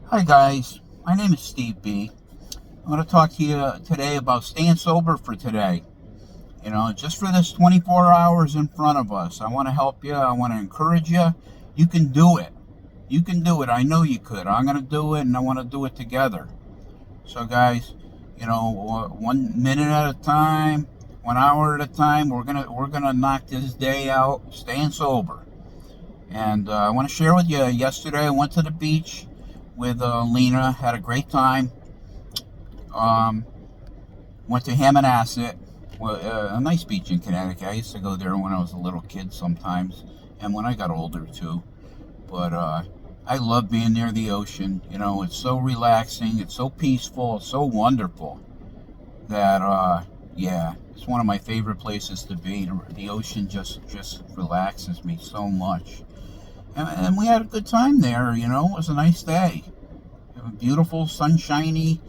Hi guys, my name is Steve B. I'm going to talk to you today about staying sober for today. Just for this 24 hours in front of us. I want to help you. I want to encourage you. You can do it. You can do it. I know you could. I'm going to do it, and I want to do it together. So guys, 1 minute at a time, 1 hour at a time, we're gonna knock this day out, staying sober. And I want to share with you. Yesterday, I went to the beach with Lena. Had a great time. Um, Went to Hammonasset, a nice beach in Connecticut. I used to go there when I was a little kid sometimes, and when I got older too. But I love being near the ocean. It's so relaxing. It's so peaceful. It's so wonderful that yeah, it's one of my favorite places to be. The ocean just relaxes me so much. And we had a good time there. It was a nice day. Beautiful, sunshiny,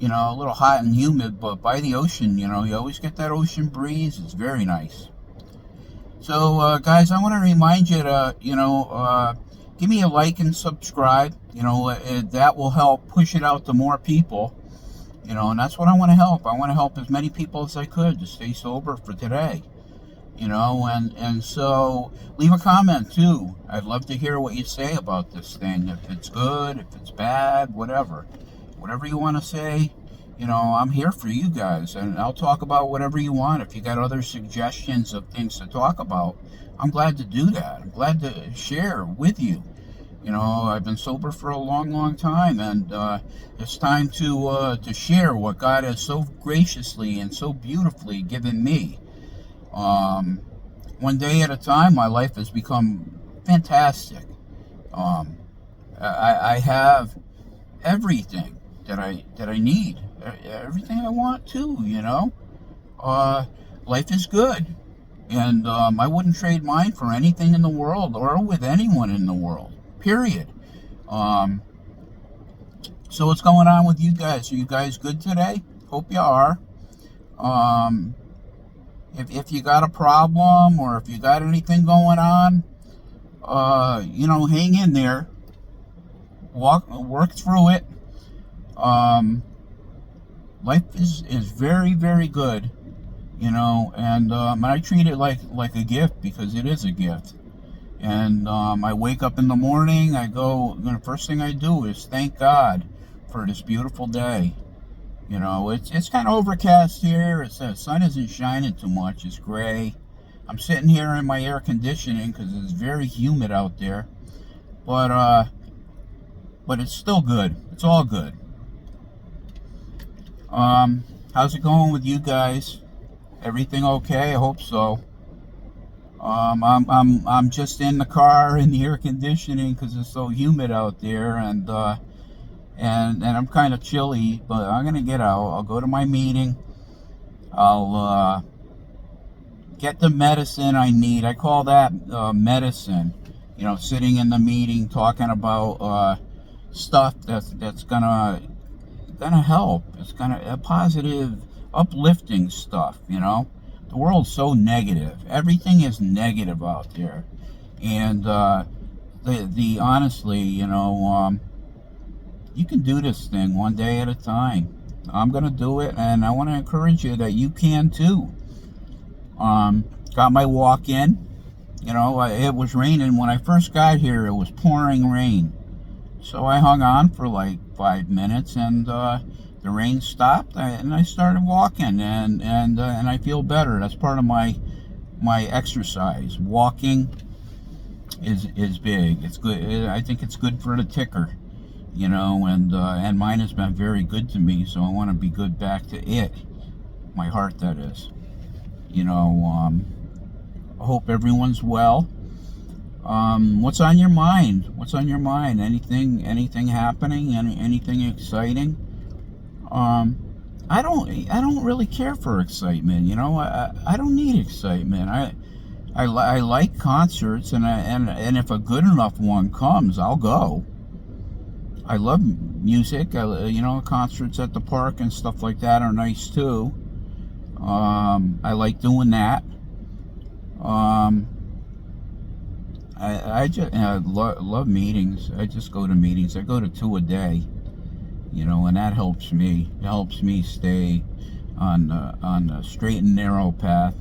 a little hot and humid, but by the ocean, you always get that ocean breeze. It's very nice. So, guys, I want to remind you to, give me a like and subscribe. That will help push it out to more people. And that's what I want to help. I want to help as many people as I could to stay sober for today. And so leave a comment too. I'd love to hear what you say about this thing. If it's good, if it's bad, whatever you want to say. I'm here for you guys, and I'll talk about whatever you want. If you got other suggestions of things to talk about, I'm glad to do that. I'm glad to share with you. I've been sober for a long, long time, and it's time to share what God has so graciously and so beautifully given me. Um, One day at a time, my life has become fantastic. Um, I have everything that I need, everything I want too. Uh, Life is good, and I wouldn't trade mine for anything in the world or with anyone in the world. Period. Um, so what's going on with you guys? Are you guys good today? Hope you are. Um, if you got a problem or if you got anything going on, hang in there. Work through it. Um, Life is very, very good, and I treat it like a gift because it is a gift. And I wake up in the morning, the first thing I do is thank God for this beautiful day. It's kind of overcast here. The sun isn't shining too much. It's gray. I'm sitting here in my air conditioning because it's very humid out there. But it's still good. It's all good. How's it going with you guys? Everything okay? I hope so. I'm just in the car in the air conditioning because it's so humid out there, and I'm kind of chilly, but I'm gonna get out. I'll go to my meeting. I'll get the medicine I need. I call that medicine. Sitting in the meeting talking about stuff that's gonna help. It's gonna a positive, uplifting stuff. The world's so negative. Everything is negative out there, and the honestly, you can do this thing one day at a time. I'm gonna do it, and I want to encourage you that you can too. Got my walk in. It was raining when I first got here. It was pouring rain, so I hung on for like 5 minutes, and the rain stopped, and I started walking, and I feel better. That's part of my exercise. Walking is big. It's good. I think it's good for the ticker. And mine has been very good to me, so I want to be good back to it. My heart, that is. I hope everyone's well. What's on your mind? What's on your mind? Anything happening? Anything exciting? I don't really care for excitement. I don't need excitement. I like concerts, and if a good enough one comes, I'll go. I love music. Concerts at the park and stuff like that are nice too. I like doing that. I just love meetings. I just go to meetings. I go to 2 a day, and that helps me. It helps me stay on the straight and narrow path,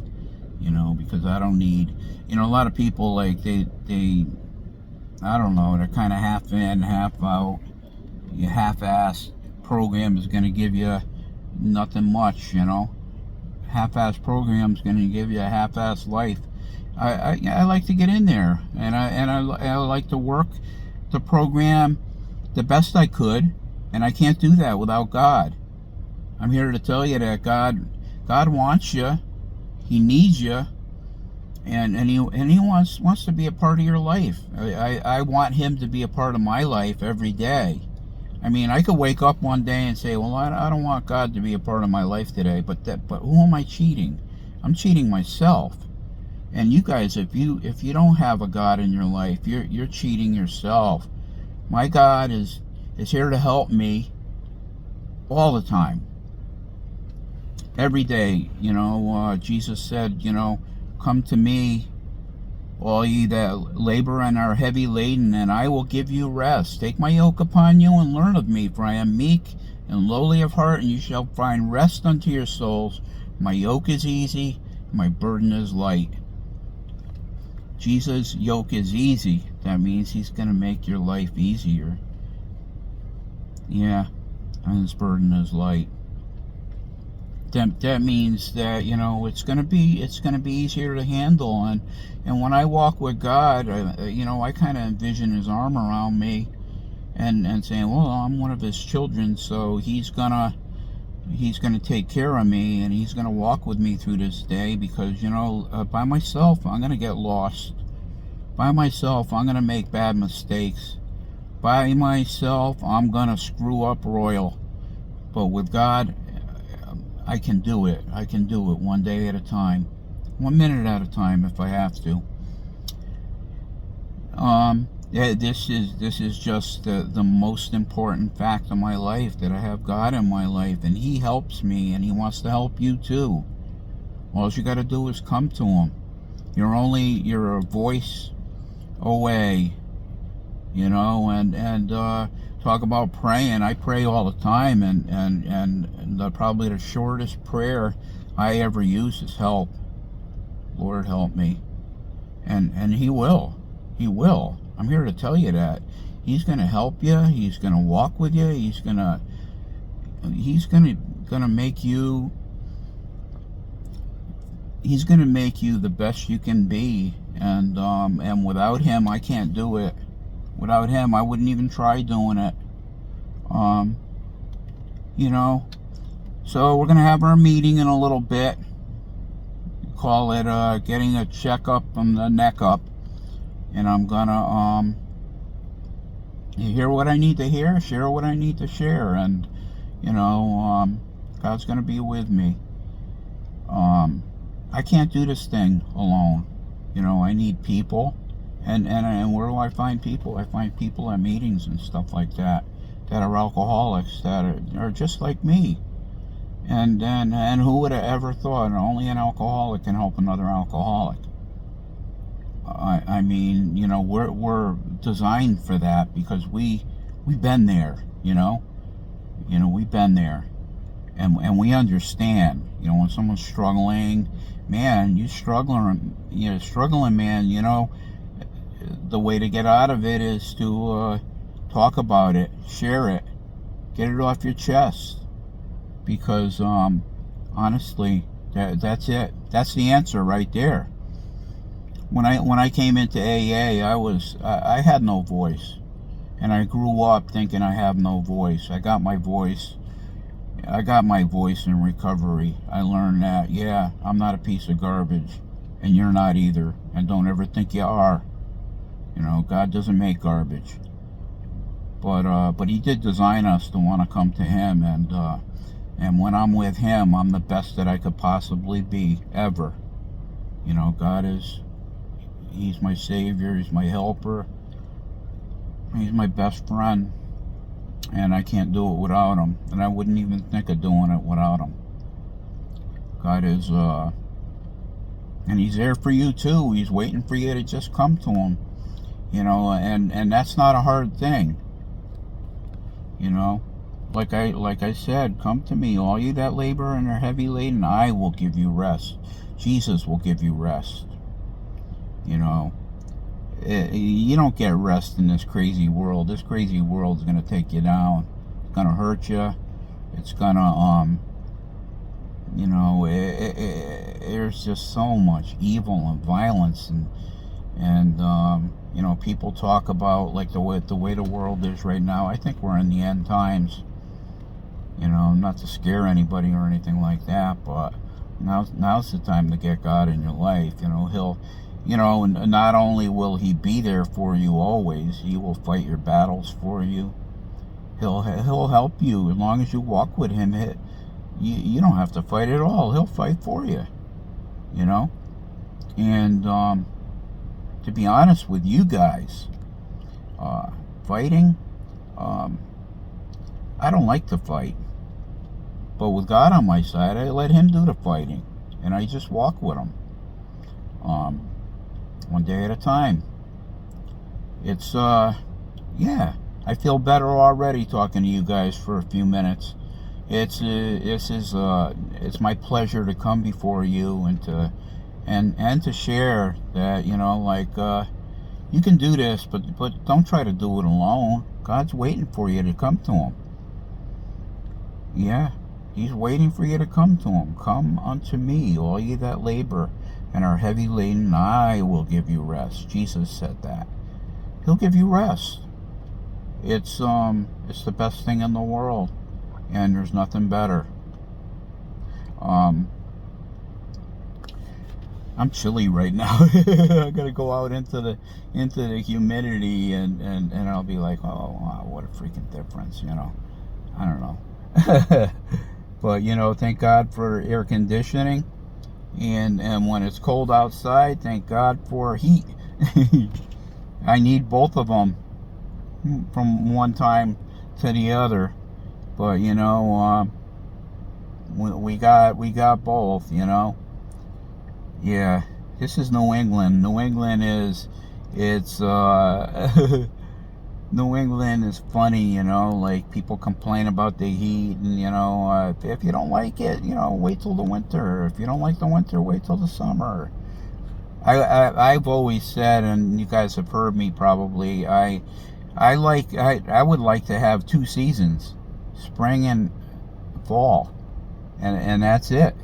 because I don't need, a lot of people, like, they I don't know, they're kind of half in, half out. Your half-ass program is going to give you nothing much, half-ass program is going to give you a half-ass life. I like to get in there, and I like to work the program the best I could, and I can't do that without God. I'm here to tell you that God wants you, He needs you, and he wants to be a part of your life. I want Him to be a part of my life every day. I mean, I could wake up one day and say, well, I don't want God to be a part of my life today, but who am I cheating? I'm cheating myself. And you guys, if you don't have a God in your life, you're cheating yourself. My God is here to help me all the time, every day. Jesus said, come to me, all ye that labor and are heavy laden, and I will give you rest. Take my yoke upon you and learn of me, for I am meek and lowly of heart, and you shall find rest unto your souls. My yoke is easy, my burden is light. Jesus' yoke is easy. That means He's going to make your life easier. Yeah, and His burden is light. That means that it's gonna be easier to handle, and when I walk with God, I kind of envision His arm around me, and saying, well, I'm one of His children, so He's gonna take care of me, and He's gonna walk with me through this day, because by myself I'm gonna get lost. By myself I'm gonna make bad mistakes. By myself I'm gonna screw up royal. But with God, I can do it. I can do it one day at a time, 1 minute at a time if I have to. This is just the most important fact of my life, that I have God in my life, and He helps me, and He wants to help you too. All you got to do is come to Him. You're a voice away, and talk about praying. I pray all the time, and probably the shortest prayer I ever use is help. Lord, help me. And He will. I'm here to tell you that. He's going to help you. He's going to walk with you. He's going to make you, He's going to make you the best you can be. And without Him, I can't do it. Without Him, I wouldn't even try doing it. So we're going to have our meeting in a little bit. Call it getting a checkup from the neck up. And I'm going to hear what I need to hear, share what I need to share. And, God's going to be with me. I can't do this thing alone. I need people. And where do I find people? I find people at meetings and stuff like that are alcoholics, that are just like me. And who would have ever thought only an alcoholic can help another alcoholic? I mean, we're designed for that, because we've been there, we've been there, and we understand. When someone's struggling, man, struggling, man. The way to get out of it is to talk about it, share it, get it off your chest. Because honestly, that's it. That's the answer right there. When I came into AA, I had no voice, and I grew up thinking I have no voice. I got my voice in recovery. I learned that, yeah, I'm not a piece of garbage, and you're not either, and don't ever think you are. God doesn't make garbage, but He did design us to want to come to Him, and when I'm with Him, I'm the best that I could possibly be ever. God He's my Savior. He's my helper. He's my best friend, and I can't do it without Him, and I wouldn't even think of doing it without Him. God is, and He's there for you too. He's waiting for you to just come to Him. You know, and that's not a hard thing. You know, like I said, come to me, all you that labor and are heavy laden, I will give you rest. Jesus will give you rest. You know, you don't get rest in this crazy world. This crazy world is gonna take you down. It's gonna hurt you. It's gonna you know, there's just so much evil and violence, and you know, people talk about like the way the world is right now. I think we're in the end times. You know, not to scare anybody or anything like that, but now's the time to get God in your life. You know, He'll, you know, and not only will He be there for you always, He will fight your battles for you. He'll help you as long as you walk with Him. You don't have to fight at all. He'll fight for you. You know, and to be honest with you guys, fighting, I don't like to fight. But with God on my side, I let Him do the fighting, and I just walk with Him, one day at a time. It's yeah, I feel better already talking to you guys for a few minutes. It's my pleasure to come before you and to share that, you know, like you can do this, but don't try to do it alone. God's waiting for you to come to Him. Yeah. He's waiting for you to come to Him. Come unto me, all ye that labor and are heavy laden, I will give you rest. Jesus said that. He'll give you rest. It's the best thing in the world, and there's nothing better. I'm chilly right now. I gotta go out into the humidity, and I'll be like, oh wow, what a freaking difference, you know. I don't know. But, you know, thank God for air conditioning. And when it's cold outside, thank God for heat. I need both of them from one time to the other. But, you know, we got both, you know. Yeah, this is New England. New England it's New England is funny, you know, like people complain about the heat, and, you know, if you don't like it, you know, wait till the winter. If you don't like the winter, wait till the summer. I've always said, and you guys have heard me probably, I would like to have 2 seasons, spring and fall, and that's it.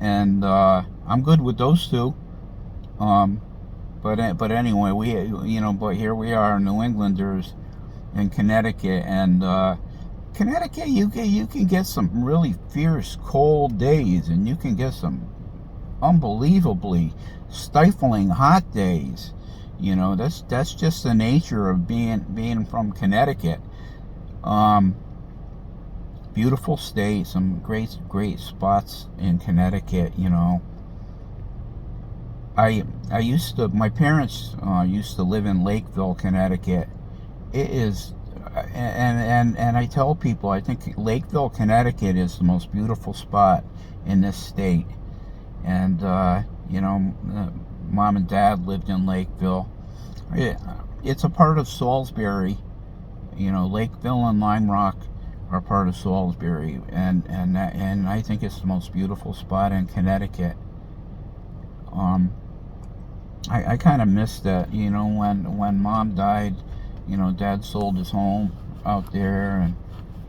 And I'm good with those 2. But anyway, but here we are, New Englanders in Connecticut, and Connecticut, you can get some really fierce cold days, and you can get some unbelievably stifling hot days. You know, that's just the nature of being from Connecticut. Beautiful state, some great spots in Connecticut. You know. My parents used to live in Lakeville, Connecticut. It is, and I tell people, I think Lakeville, Connecticut is the most beautiful spot in this state. And, you know, Mom and Dad lived in Lakeville. It's a part of Salisbury. You know, Lakeville and Lime Rock are part of Salisbury, and I think it's the most beautiful spot in Connecticut. I kind of missed that, you know, when Mom died, you know, Dad sold his home out there, and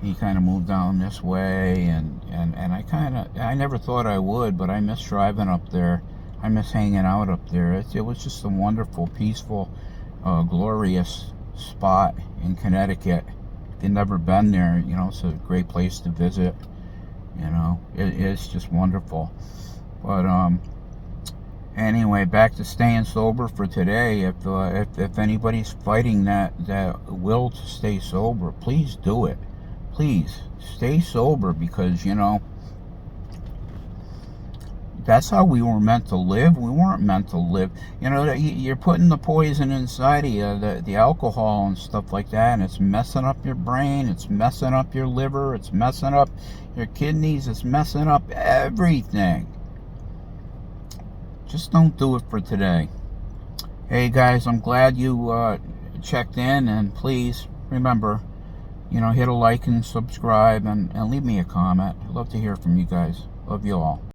he kind of moved down this way, and I never thought I would, but I miss driving up there. I miss hanging out up there. It was just a wonderful, peaceful, glorious spot in Connecticut. If you've never been there, you know, it's a great place to visit. You know, it's just wonderful. But anyway, back to staying sober for today. If anybody's fighting that will to stay sober, please do it. Please stay sober, because, you know, that's how we were meant to live. We weren't meant to live. You know, you're putting the poison inside of you, the alcohol and stuff like that, and it's messing up your brain. It's messing up your liver. It's messing up your kidneys. It's messing up everything. Just don't do it for today. Hey guys, I'm glad you checked in, and please remember, hit a like and subscribe, and leave me a comment. I'd love to hear from you guys. Love you all.